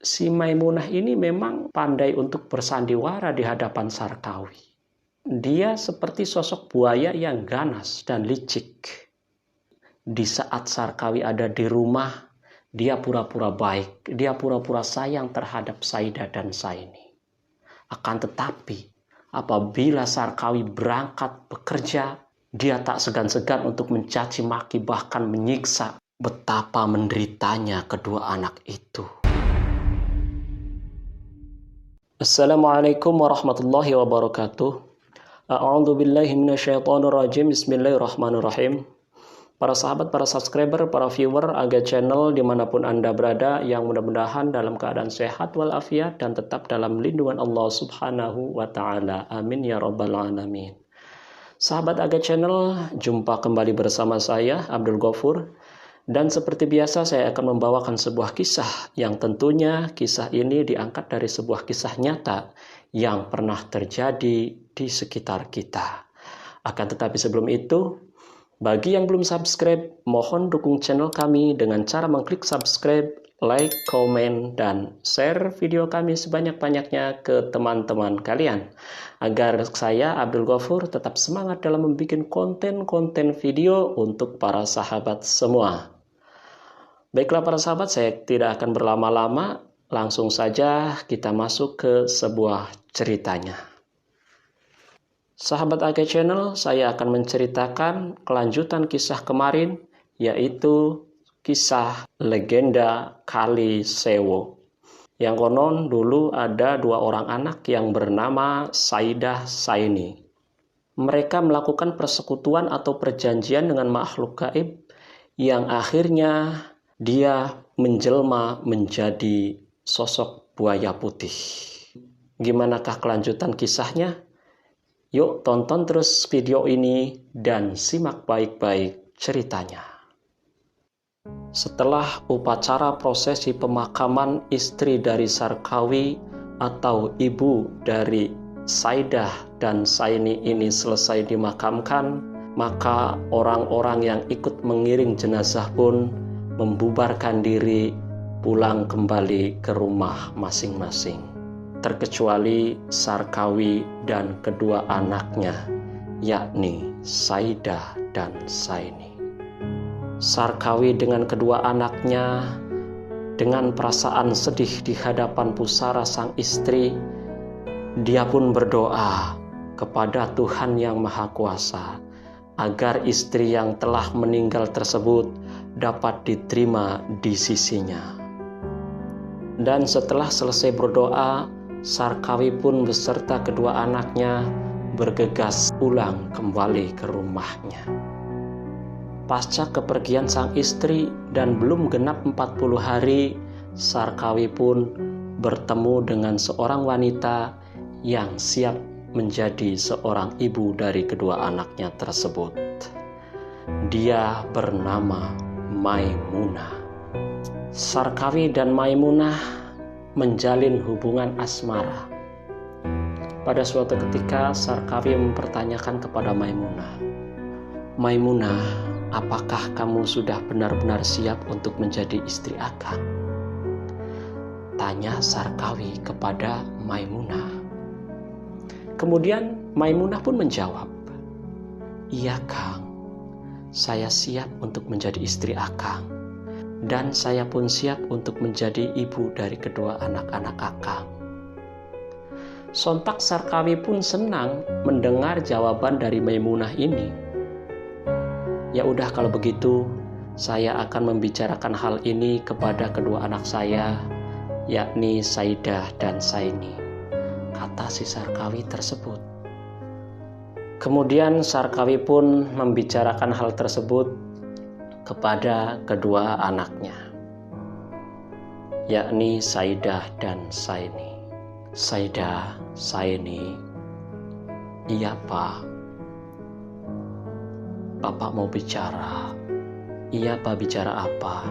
si Maimunah ini memang pandai untuk bersandiwara di hadapan Sarkawi. Dia seperti sosok buaya yang ganas dan licik. Di saat Sarkawi ada di rumah, dia pura-pura baik, dia pura-pura sayang terhadap Saidah dan Saini. Akan tetapi, apabila Sarkawi berangkat bekerja, dia tak segan-segan untuk mencaci maki bahkan menyiksa. Betapa menderitanya kedua anak itu. Assalamualaikum warahmatullahi wabarakatuh. A'udzu billahi minasyaitonir rajim. Bismillahirrahmanirrahim. Para sahabat, para subscriber, para viewer Aga Channel dimanapun Anda berada, yang mudah-mudahan dalam keadaan sehat walafiat dan tetap dalam lindungan Allah Subhanahu wa Ta'ala. Amin ya Rabbal Alamin. Sahabat Aga Channel, jumpa kembali bersama saya Abdul Ghafur. Dan seperti biasa saya akan membawakan sebuah kisah yang tentunya kisah ini diangkat dari sebuah kisah nyata yang pernah terjadi di sekitar kita. Akan tetapi sebelum itu, bagi yang belum subscribe, mohon dukung channel kami dengan cara mengklik subscribe, like, komen, dan share video kami sebanyak-banyaknya ke teman-teman kalian. Agar saya, Abdul Ghafur, tetap semangat dalam membuat konten-konten video untuk para sahabat semua. Baiklah para sahabat, saya tidak akan berlama-lama, langsung saja kita masuk ke sebuah ceritanya. Sahabat Aga Channel, saya akan menceritakan kelanjutan kisah kemarin, yaitu kisah legenda Kali Sewu. Yang konon dulu ada dua orang anak yang bernama Saidah Saini. Mereka melakukan persekutuan atau perjanjian dengan makhluk gaib yang akhirnya dia menjelma menjadi sosok buaya putih. Gimanakah kelanjutan kisahnya? Yuk tonton terus video ini dan simak baik-baik ceritanya. Setelah upacara prosesi pemakaman istri dari Sarkawi atau ibu dari Saidah dan Saini ini selesai dimakamkan, maka orang-orang yang ikut mengiring jenazah pun membubarkan diri pulang kembali ke rumah masing-masing. Terkecuali Sarkawi dan kedua anaknya, yakni Saidah dan Saini. Sarkawi dengan kedua anaknya dengan perasaan sedih di hadapan pusara sang istri, dia pun berdoa kepada Tuhan Yang Maha Kuasa agar istri yang telah meninggal tersebut dapat diterima di sisinya. Dan setelah selesai berdoa, Sarkawi pun beserta kedua anaknya bergegas pulang kembali ke rumahnya. Pasca kepergian sang istri dan belum genap 40 hari, Sarkawi pun bertemu dengan seorang wanita yang siap menjadi seorang ibu dari kedua anaknya tersebut. Dia bernama Maimunah. Sarkawi dan Maimunah menjalin hubungan asmara. Pada suatu ketika Sarkawi mempertanyakan kepada Maimunah, "Maimunah, apakah kamu sudah benar-benar siap untuk menjadi istri Akang?" Tanya Sarkawi kepada Maimunah. Kemudian Maimunah pun menjawab, "Iya Kang, saya siap untuk menjadi istri Akang, dan saya pun siap untuk menjadi ibu dari kedua anak-anak Akang." Sontak Sarkawi pun senang mendengar jawaban dari Maimunah ini. "Ya udah kalau begitu, saya akan membicarakan hal ini kepada kedua anak saya, yakni Saidah dan Saini," kata si Sarkawi tersebut. Kemudian Sarkawi pun membicarakan hal tersebut kepada kedua anaknya, yakni Saidah dan Saini. "Saidah, Saini, iya Pak. Bapak mau bicara." "Iya Pak, bicara apa?"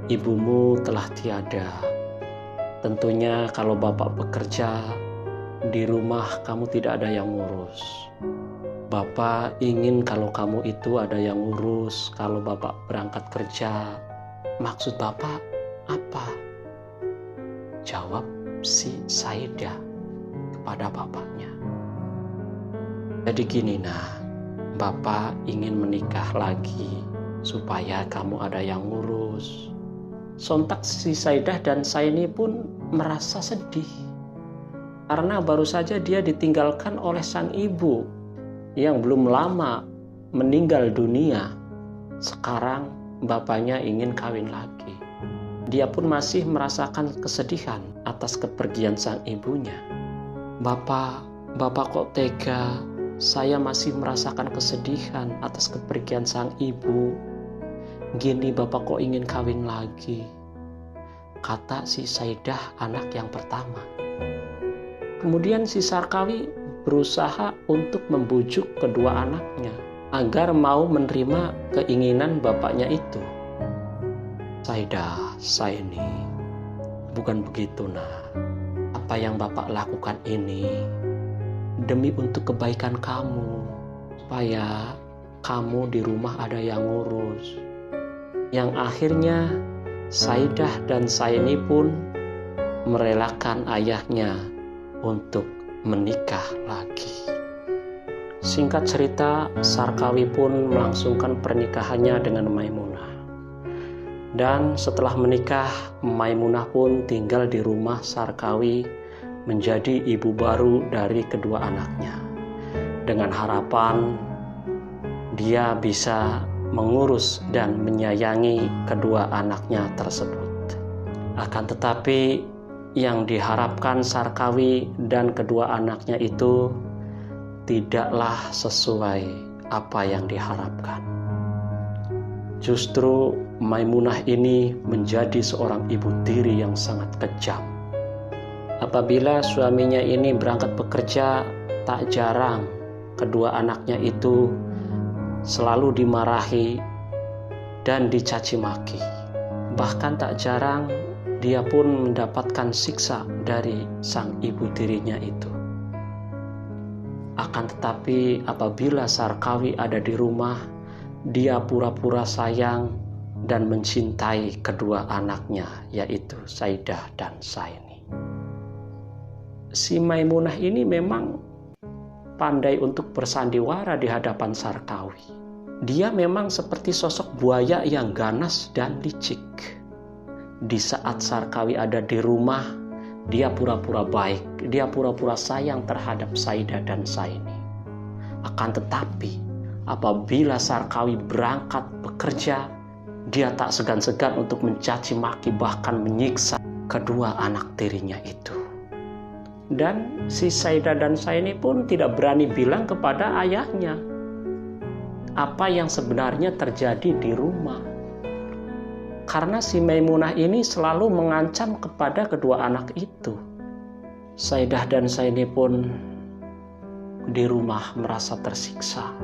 "Ibumu telah tiada. Tentunya kalau Bapak bekerja di rumah kamu tidak ada yang ngurus. Bapak ingin kalau kamu itu ada yang ngurus kalau Bapak berangkat kerja." "Maksud Bapak apa?" Jawab si Saidah kepada bapaknya. Jadi gini Bapak ingin menikah lagi supaya kamu ada yang ngurus. Sontak si Saidah dan Saini pun merasa sedih. Karena baru saja dia ditinggalkan oleh sang ibu yang belum lama meninggal dunia. Sekarang bapaknya ingin kawin lagi. Dia pun masih merasakan kesedihan atas kepergian sang ibunya. Bapak kok tega? Saya masih merasakan kesedihan atas kepergian sang ibu. Gini Bapak kok ingin kawin lagi? Kata si Saidah anak yang pertama. Kemudian si Sarkawi berusaha untuk membujuk kedua anaknya agar mau menerima keinginan bapaknya itu. Saidah, Saini, bukan begitu Apa yang Bapak lakukan ini demi untuk kebaikan kamu, supaya kamu di rumah ada yang ngurus. Yang akhirnya Saidah dan Saini pun merelakan ayahnya untuk menikah lagi. Singkat cerita, Sarkawi pun melangsungkan pernikahannya dengan Maimunah. Dan setelah menikah, Maimunah pun tinggal di rumah Sarkawi menjadi ibu baru dari kedua anaknya. Dengan harapan dia bisa mengurus dan menyayangi kedua anaknya tersebut. Akan tetapi yang diharapkan Sarkawi dan kedua anaknya itu tidaklah sesuai apa yang diharapkan. Justru Maimunah ini menjadi seorang ibu tiri yang sangat kejam. Apabila suaminya ini berangkat bekerja, tak jarang kedua anaknya itu selalu dimarahi dan dicaci maki. Bahkan tak jarang dia pun mendapatkan siksa dari sang ibu tirinya itu. Akan tetapi apabila Sarkawi ada di rumah, dia pura-pura sayang dan mencintai kedua anaknya, yaitu Saidah dan Saini. Si Maimunah ini memang pandai untuk bersandiwara di hadapan Sarkawi. Dia memang seperti sosok buaya yang ganas dan licik. Di saat Sarkawi ada di rumah, dia pura-pura baik, dia pura-pura sayang terhadap Saidah dan Saini. Akan tetapi apabila Sarkawi berangkat bekerja, dia tak segan-segan untuk mencaci maki bahkan menyiksa kedua anak tirinya itu. Dan si Saidah dan Saini pun tidak berani bilang kepada ayahnya apa yang sebenarnya terjadi di rumah. Karena si Maimunah ini selalu mengancam kepada kedua anak itu. Saidah dan Saini pun di rumah merasa tersiksa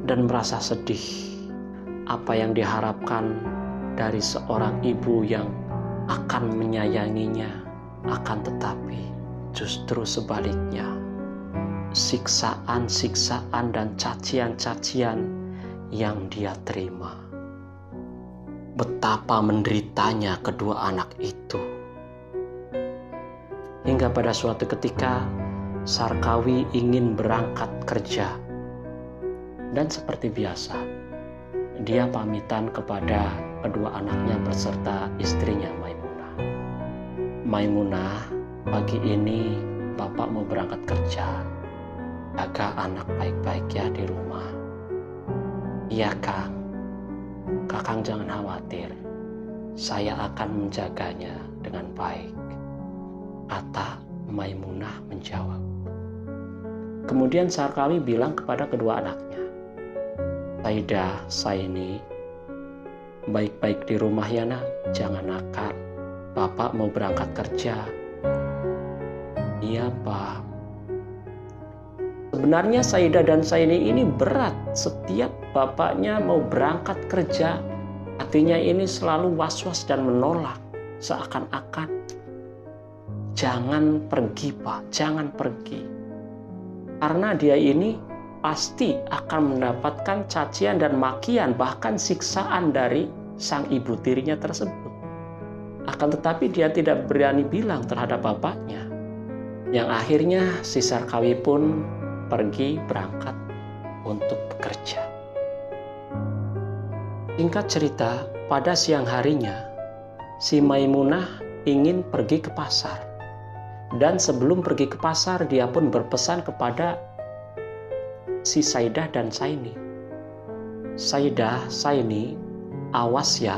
dan merasa sedih. Apa yang diharapkan dari seorang ibu yang akan menyayanginya, akan tetapi justru sebaliknya. Siksaan-siksaan dan cacian-cacian yang dia terima. Betapa menderitanya kedua anak itu. Hingga pada suatu ketika Sarkawi ingin berangkat kerja. Dan seperti biasa, dia pamitan kepada kedua anaknya beserta istrinya Maimunah. Maimunah, pagi ini Bapak mau berangkat kerja. Jaga anak baik-baik ya di rumah. Iya Kang, Kakang jangan khawatir. Saya akan menjaganya dengan baik, kata Maimunah menjawab. Kemudian Sarkawi bilang kepada kedua anaknya, Saidah, Saini, baik-baik di rumah ya nak, jangan nakal. Bapak mau berangkat kerja. Iya Pak. Sebenarnya Saidah dan Saini ini berat. Setiap bapaknya mau berangkat kerja, hatinya ini selalu was-was dan menolak. Seakan-akan, jangan pergi Pak, jangan pergi. Karena dia ini pasti akan mendapatkan cacian dan makian, bahkan siksaan dari sang ibu tirinya tersebut. Akan Akan tetapi dia tidak berani bilang terhadap bapaknya. Yang akhirnya si Sarkawi pun pergi berangkat untuk bekerja. Singkat cerita, pada siang harinya, si Maimunah ingin pergi ke pasar. Dan sebelum pergi ke pasar, dia pun berpesan kepada si Saidah dan Saini. Saidah, Saini, awas ya,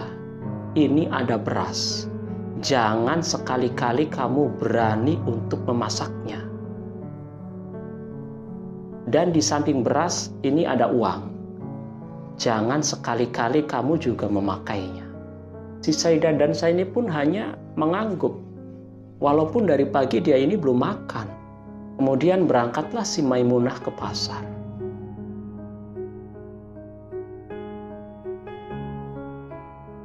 ini ada beras. Jangan sekali-kali kamu berani untuk memasaknya. Dan di samping beras, ini ada uang. Jangan sekali-kali kamu juga memakainya. Si Saidah dan Saini pun hanya mengangguk. Walaupun dari pagi dia ini belum makan. Kemudian berangkatlah si Maimunah ke pasar.